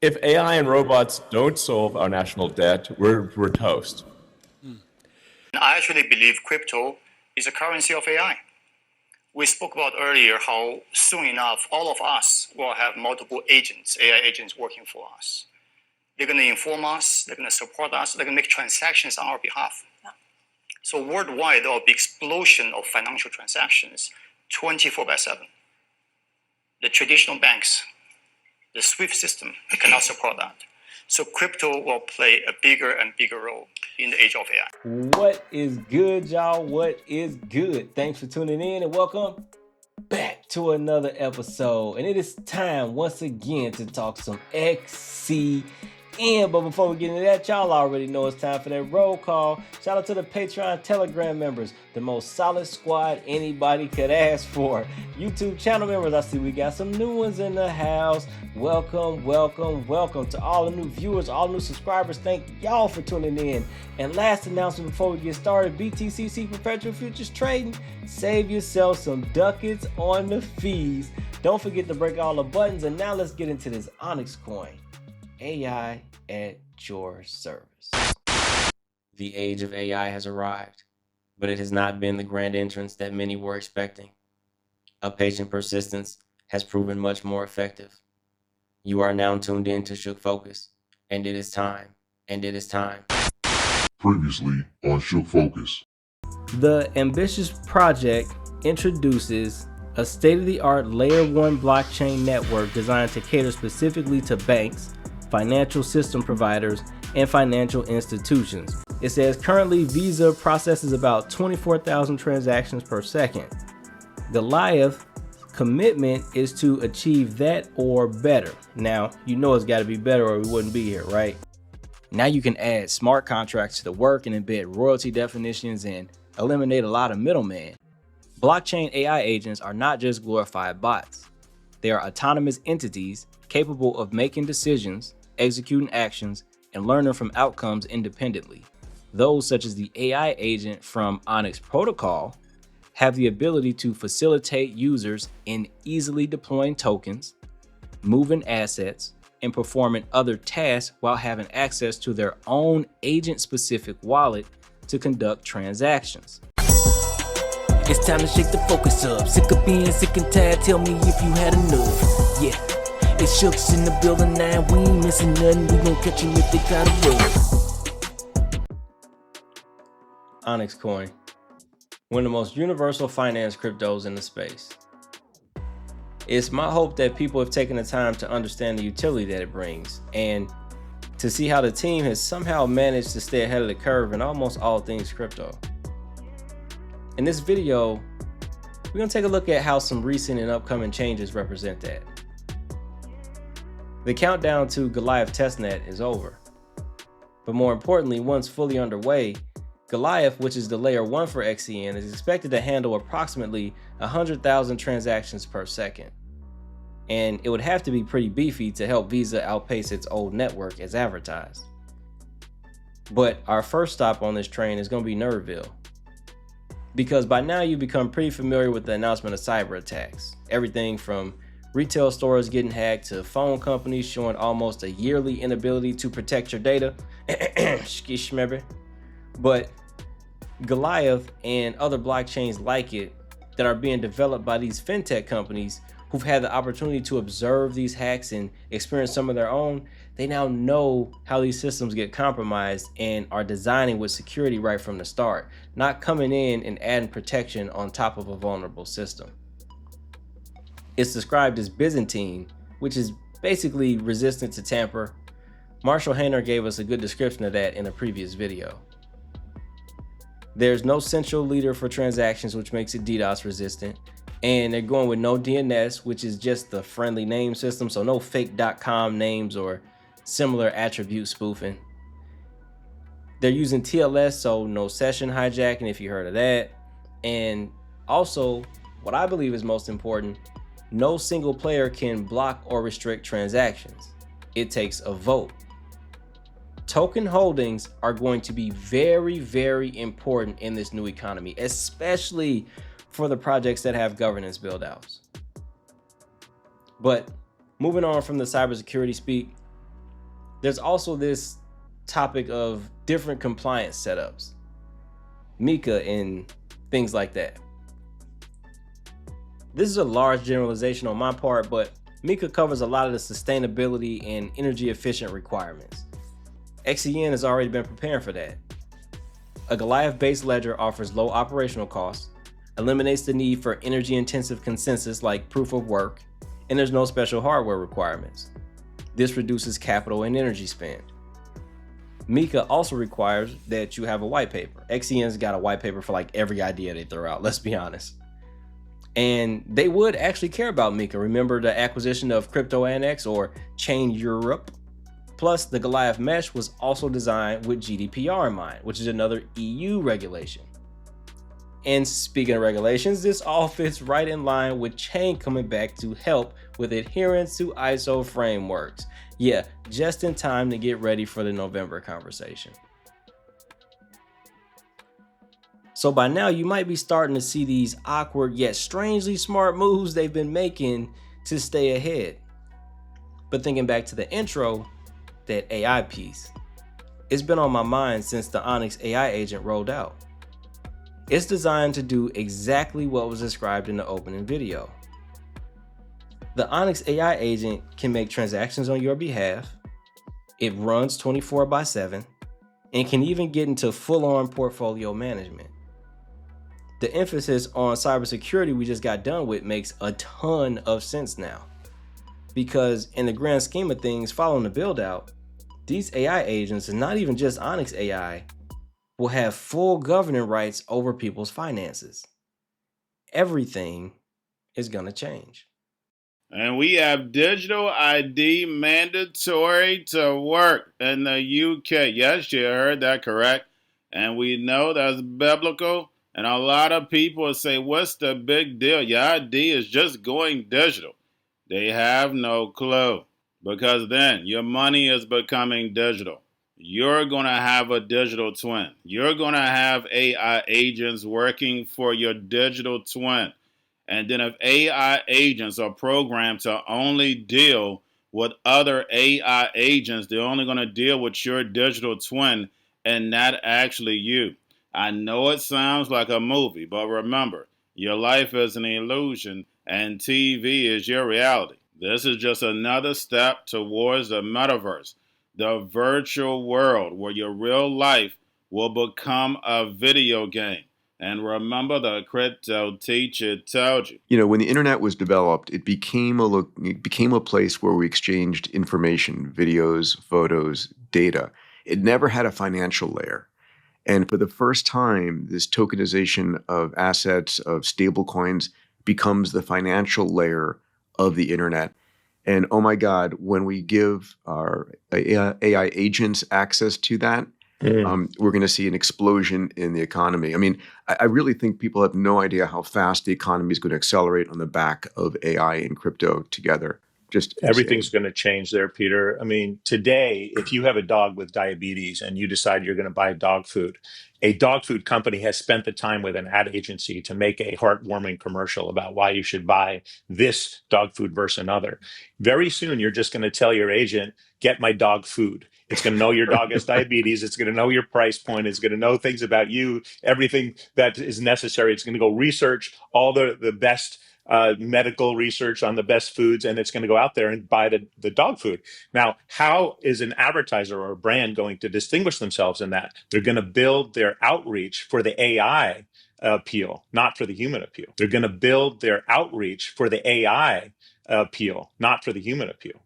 If AI and robots don't solve our national debt, we're toast. I actually believe crypto is a currency of AI. We spoke about earlier how soon enough all of us will have multiple agents, AI agents working for us. They're going to inform us, they're going to support us, they're going to make transactions on our behalf. So worldwide, there will be explosion of financial transactions 24/7. The traditional banks, the SWIFT system, they cannot support that. So crypto will play a bigger and bigger role in the age of AI. What is good, y'all? What is good? Thanks for tuning in and welcome back to another episode. And it is time once again to talk some XCM. But before we get into that, y'all already know it's time for that roll call. Shout out to the Patreon Telegram members, the most solid squad anybody could ask for. YouTube channel members, I see we got some new ones in the house. Welcome, welcome, welcome to all the new viewers, all the new subscribers. Thank y'all for tuning in. And last announcement before we get started, BTCC Perpetual Futures Trading. Save yourself some ducats on the fees. Don't forget to break all the buttons. And now let's get into this Onyxcoin. AI at your service. The age of AI has arrived, but it has not been the grand entrance that many were expecting. A patient persistence has proven much more effective. You are now tuned in to Shook Focus, and it is time, Previously on Shook Focus. The ambitious project introduces a state-of-the-art Layer 1 blockchain network designed to cater specifically to banks, financial system providers, and financial institutions. It says currently Visa processes about 24,000 transactions per second. Goliath's commitment is to achieve that or better. Now, you know it's got to be better or we wouldn't be here, right? Now you can add smart contracts to the work and embed royalty definitions and eliminate a lot of middlemen. Blockchain AI agents are not just glorified bots. They are autonomous entities capable of making decisions, executing actions, and learning from outcomes independently. Those such as the AI agent from Onyx protocol have the ability to facilitate users in easily deploying tokens, moving assets, and performing other tasks while having access to their own agent-specific wallet to conduct transactions. It's time to shake the focus up. Sick of being sick and tired, tell me if you had enough. Yeah. It's Shook's in the building now, we ain't missing nothing. We gon' catch you if they gotta run. Onyxcoin, one of the most universal finance cryptos in the space. It's my hope that people have taken the time to understand the utility that it brings and to see how the team has somehow managed to stay ahead of the curve in almost all things crypto. In this video, we're gonna take a look at how some recent and upcoming changes represent that. The countdown to Goliath testnet is over. But more importantly, once fully underway, Goliath, which is the layer 1 for XCM, is expected to handle approximately 100,000 transactions per second. And it would have to be pretty beefy to help Visa outpace its old network as advertised. But our first stop on this train is going to be Nerdville. Because by now you become pretty familiar with the announcement of cyber attacks. Everything from retail stores getting hacked to phone companies showing almost a yearly inability to protect your data. But Goliath and other blockchains like it that are being developed by these fintech companies who've had the opportunity to observe these hacks and experience some of their own, they now know how these systems get compromised and are designing with security right from the start, not coming in and adding protection on top of a vulnerable system. It's described as Byzantine, which is basically resistant to tamper. Marshall Hayner gave us a good description of that in a previous video. There's no central leader for transactions, which makes it DDoS resistant. And they're going with no DNS, which is just the friendly name system. So no fake .com names or similar attribute spoofing. They're using TLS, so no session hijacking if you heard of that. And also, what I believe is most important, no single player can block or restrict transactions. It takes a vote. Token holdings are going to be very, very important in this new economy, especially for the projects that have governance build outs. But moving on from the cybersecurity speak, There's also this topic of different compliance setups, MiCA and things like that. This is a large generalization on my part, but MiCA covers a lot of the sustainability and energy efficient requirements. XCN has already been preparing for that. A Goliath-based ledger offers low operational costs, eliminates the need for energy-intensive consensus like proof of work, and there's no special hardware requirements. This reduces capital and energy spend. MiCA also requires that you have a white paper. XCN's got a white paper for like every idea they throw out, let's be honest. And they would actually care about MiCA. Remember the acquisition of Onyx or Chain Europe? Plus, the Goliath mesh was also designed with GDPR in mind, which is another EU regulation. And speaking of regulations, this all fits right in line with Chain coming back to help with adherence to ISO frameworks. Yeah, just in time to get ready for the November conversation. So by now you might be starting to see these awkward yet strangely smart moves they've been making to stay ahead. But thinking back to the intro, that AI piece, it's been on my mind since the OnyxAi agent rolled out. It's designed to do exactly what was described in the opening video. The OnyxAi agent can make transactions on your behalf, it runs 24/7, and can even get into full-on portfolio management. The emphasis on cybersecurity we just got done with makes a ton of sense now. Because in the grand scheme of things, following the build out, these AI agents, and not even just OnyxAI, will have full governing rights over people's finances. Everything is gonna change. And we have digital ID mandatory to work in the UK. Yes, you heard that correct. And we know that's biblical. And a lot of people say, what's the big deal? Your ID is just going digital. They have no clue. Because then your money is becoming digital. You're going to have a digital twin. You're going to have AI agents working for your digital twin. And then if AI agents are programmed to only deal with other AI agents, they're only going to deal with your digital twin and not actually you. I know it sounds like a movie, but remember, your life is an illusion and TV is your reality. This is just another step towards the metaverse, the virtual world where your real life will become a video game. And remember, the crypto teacher told you. You know, when the internet was developed, it became a place where we exchanged information, videos, photos, data. It never had a financial layer. And for the first time, this tokenization of assets, of stable coins, becomes the financial layer of the internet. And oh my God, when we give our AI agents access to that, we're going to see an explosion in the economy. I mean, I really think people have no idea how fast the economy is going to accelerate on the back of AI and crypto together. Just everything's going to change there, Peter. I mean, today, if you have a dog with diabetes and you decide you're going to buy dog food, a dog food company has spent the time with an ad agency to make a heartwarming commercial about why you should buy this dog food versus another. Very soon, you're just going to tell your agent, get my dog food. It's going to know your dog has diabetes. It's going to know your price point. It's going to know things about you, everything that is necessary. It's going to go research all the best medical research on the best foods, and it's going to go out there and buy the dog food. Now, how is an advertiser or a brand going to distinguish themselves in that? They're going to build their outreach for the AI appeal, not for the human appeal. They're going to build their outreach for the AI appeal, not for the human appeal.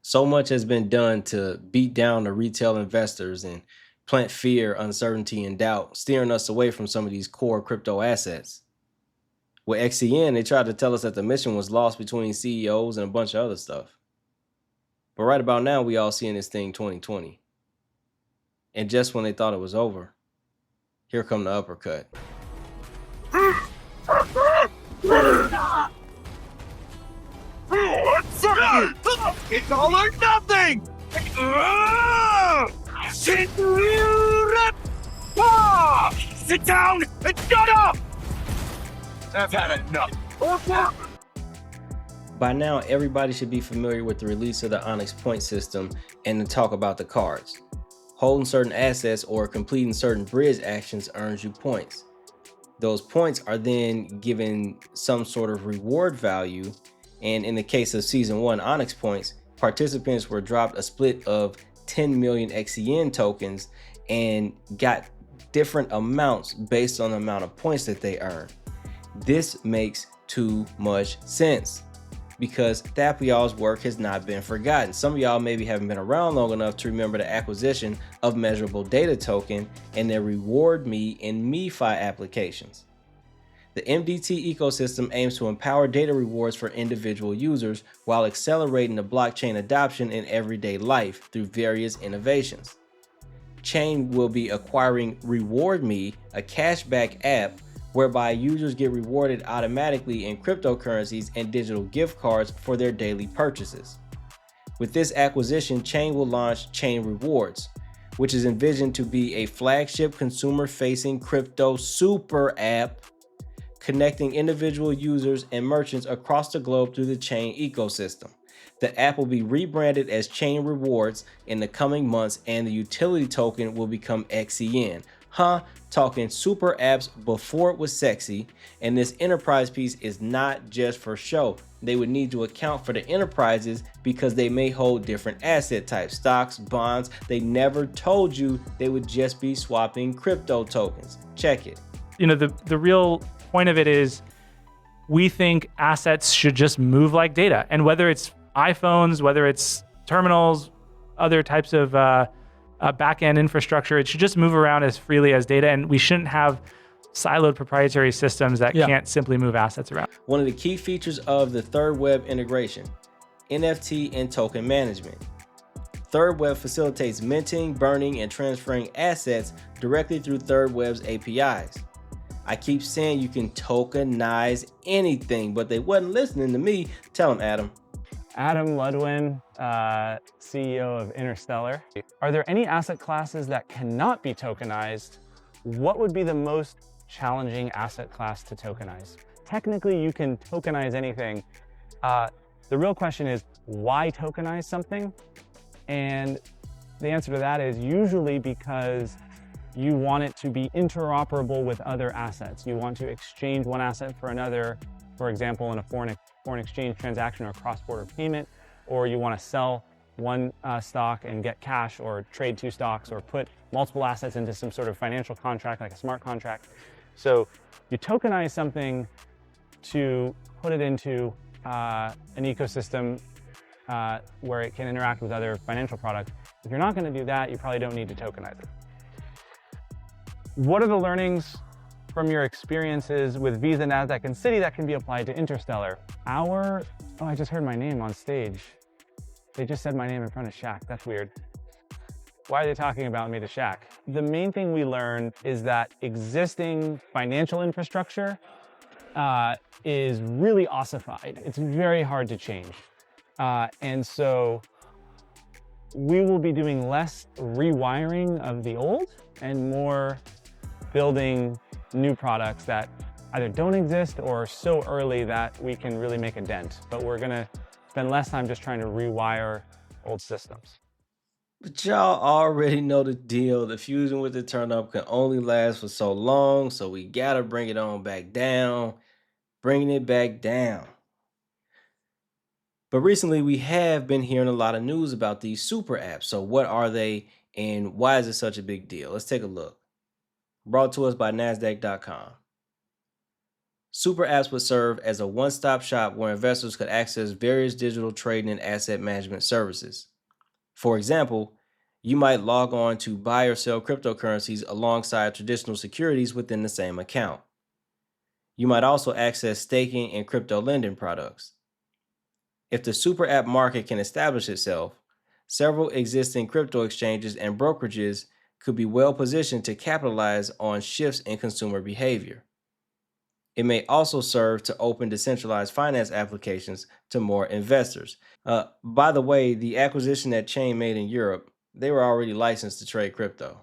So much has been done to beat down the retail investors and plant fear, uncertainty, and doubt, steering us away from some of these core crypto assets. With XCN, they tried to tell us that the mission was lost between CEOs and a bunch of other stuff. But right about now, we all seeing this thing 2020. And just when they thought it was over, here come the uppercut. It's all or nothing! Sit down and shut up! I've had enough. By now, everybody should be familiar with the release of the Onyx point system and the talk about the cards. Holding certain assets or completing certain bridge actions earns you points. Those points are then given some sort of reward value, and in the case of Season 1 Onyx points, participants were dropped a split of 10 million XEN tokens and got different amounts based on the amount of points that they earn. This makes too much sense because Thappial's work has not been forgotten. Some of y'all maybe haven't been around long enough to remember the acquisition of Measurable Data Token and their Reward Me and MeFi applications. The MDT ecosystem aims to empower data rewards for individual users while accelerating the blockchain adoption in everyday life through various innovations. Chain will be acquiring Reward Me, a cashback app whereby users get rewarded automatically in cryptocurrencies and digital gift cards for their daily purchases. With this acquisition, Chain will launch Chain Rewards, which is envisioned to be a flagship consumer-facing crypto super app connecting individual users and merchants across the globe through the Chain ecosystem. The app will be rebranded as Chain Rewards in the coming months, and the utility token will become XEN. Talking super apps before it was sexy, and this enterprise piece is not just for show. They would need to account for the enterprises because they may hold different asset types, stocks, bonds. They never told you they would just be swapping crypto tokens. Check it. You know, the real point of it is we think assets should just move like data. And whether it's iPhones, whether it's terminals, other types of back-end infrastructure, it should just move around as freely as data. And we shouldn't have siloed proprietary systems that can't simply move assets around. One of the key features of the Third Web integration, NFT and token management. Third Web facilitates minting, burning, and transferring assets directly through Third Web's APIs. I keep saying you can tokenize anything, but they wasn't listening to me. Tell them, Adam. Adam Ludwin, CEO of Interstellar. Are there any asset classes that cannot be tokenized? What would be the most challenging asset class to tokenize? Technically, you can tokenize anything. The real question is, why tokenize something? And the answer to that is usually because you want it to be interoperable with other assets. You want to exchange one asset for another, for example, in a foreign exchange transaction or cross-border payment, or you want to sell one stock and get cash, or trade two stocks, or put multiple assets into some sort of financial contract like a smart contract. So you tokenize something to put it into an ecosystem where it can interact with other financial products. If you're not going to do that, you probably don't need to tokenize it. What are the learnings from your experiences with Visa, NASDAQ, and Citi that can be applied to Interstellar? Oh, I just heard my name on stage. They just said my name in front of Shaq. That's weird. Why are they talking about me to Shaq? The main thing we learned is that existing financial infrastructure is really ossified. It's very hard to change. And so we will be doing less rewiring of the old and more building new products that either don't exist or are so early that we can really make a dent. But we're gonna spend less time just trying to rewire old systems. But y'all already know the deal. The fusion with the turn up can only last for so long, so we gotta bring it on back down. Bringing it back down. But recently we have been hearing a lot of news about these super apps. So what are they and why is it such a big deal? Let's take a look. Brought to us by NASDAQ.com. Super apps would serve as a one-stop shop where investors could access various digital trading and asset management services. For example, you might log on to buy or sell cryptocurrencies alongside traditional securities within the same account. You might also access staking and crypto lending products. If the super app market can establish itself, several existing crypto exchanges and brokerages could be well positioned to capitalize on shifts in consumer behavior. It may also serve to open decentralized finance applications to more investors. By the way, the acquisition that Chain made in Europe, they were already licensed to trade crypto.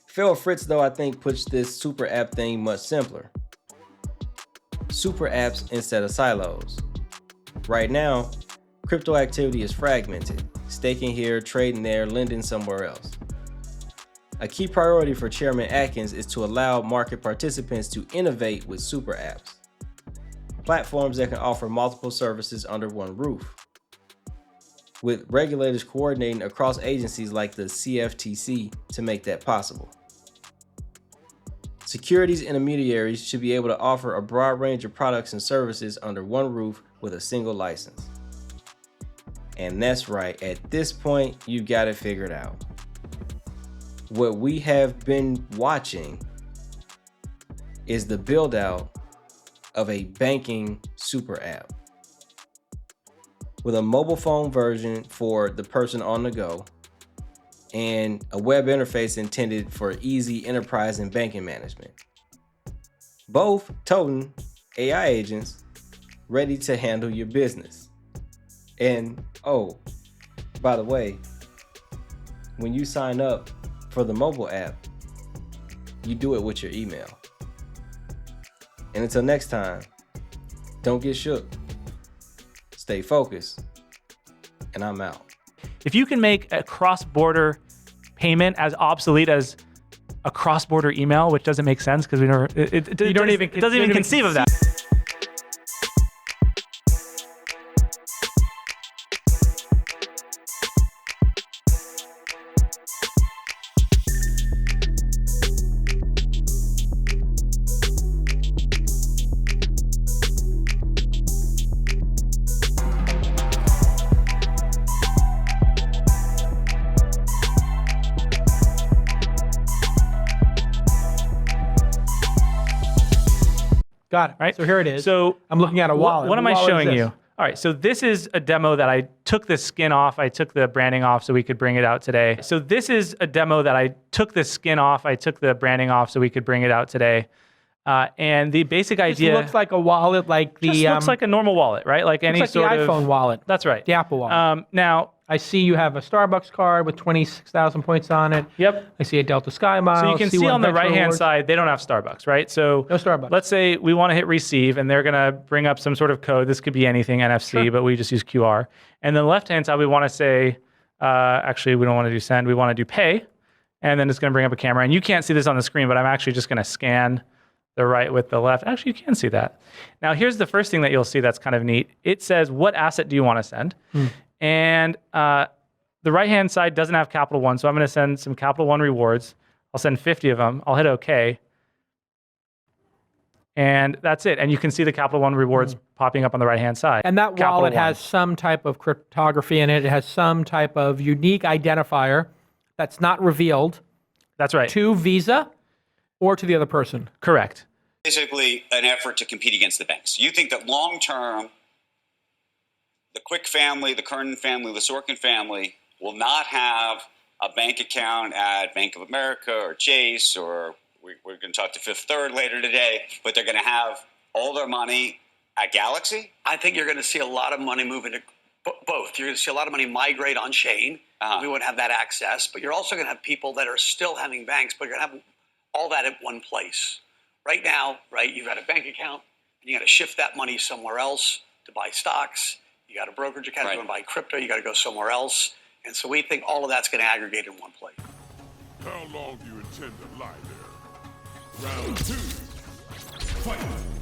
Phil Fritz, though, I think puts this super app thing much simpler. super apps instead of silos. Right now, crypto activity is fragmented, staking here, trading there, lending somewhere else. A key priority for Chairman Atkins is to allow market participants to innovate with super apps, platforms that can offer multiple services under one roof, with regulators coordinating across agencies like the CFTC to make that possible. Securities intermediaries should be able to offer a broad range of products and services under one roof with a single license. And that's right, at this point, you got it figured out. What we have been watching is the build out of a banking super app with a mobile phone version for the person on the go and a web interface intended for easy enterprise and banking management. Both toting AI agents ready to handle your business. And oh, by the way, when you sign up for the mobile app, you do it with your email. And until next time, don't get shook. Stay focused. And I'm out. If you can make a cross-border payment as obsolete as a cross-border email, which doesn't make sense because we never, it doesn't even conceive of that. Got it. Right? So here it is. So I'm looking at a wallet. What am I wallet showing is you? this? All right, so this is a demo that I took the skin off. I took the branding off so we could bring it out today. So this is a demo that I took the skin off. I took the branding off so we could bring it out today. And the basic idea This looks like a wallet, like the just looks like a normal wallet, right? Like any looks sort like the iPhone wallet. That's right. The Apple wallet. Now, I see you have a Starbucks card with 26,000 points on it. Yep. I see a Delta Sky Miles. so you can see C1 on the Venture right-hand Awards. side, they don't have Starbucks, right? So No Starbucks. let's say we want to hit receive, and they're going to bring up some sort of code. This could be anything, NFC, but we just use QR. And then the left-hand side, we want to say, actually, we don't want to do send. We want to do pay. And then it's going to bring up a camera. And you can't see this on the screen, but I'm actually just going to scan the right with the left. Actually, you can see that. Now, here's the first thing that you'll see that's kind of neat. It says, what asset do you want to send? And the right-hand side doesn't have Capital One, so I'm going to send some Capital One rewards. I'll send 50 of them. I'll hit OK. And that's it. And you can see the Capital One rewards popping up on the right-hand side. And that Capital wallet One. has some type of cryptography in it. It has some type of unique identifier that's not revealed. That's right. To Visa or to the other person. Correct. Basically an effort to compete against the banks. You think that long-term, the Quick family, the Kernan family, the Sorkin family will not have a bank account at Bank of America or Chase, or we're going to talk to Fifth Third later today, but they're going to have all their money at Galaxy? I think you're going to see a lot of money move into both. You're going to see a lot of money migrate on chain. We won't have that access, but you're also going to have people that are still having banks, but you're going to have all that at one place. Right now, right, you've got a bank account, and you got to shift that money somewhere else to buy stocks. You got a brokerage account, you want to buy crypto, you got to go somewhere else. And so we think all of that's going to aggregate in one place. How long do you intend to lie there? Round 2. Fight!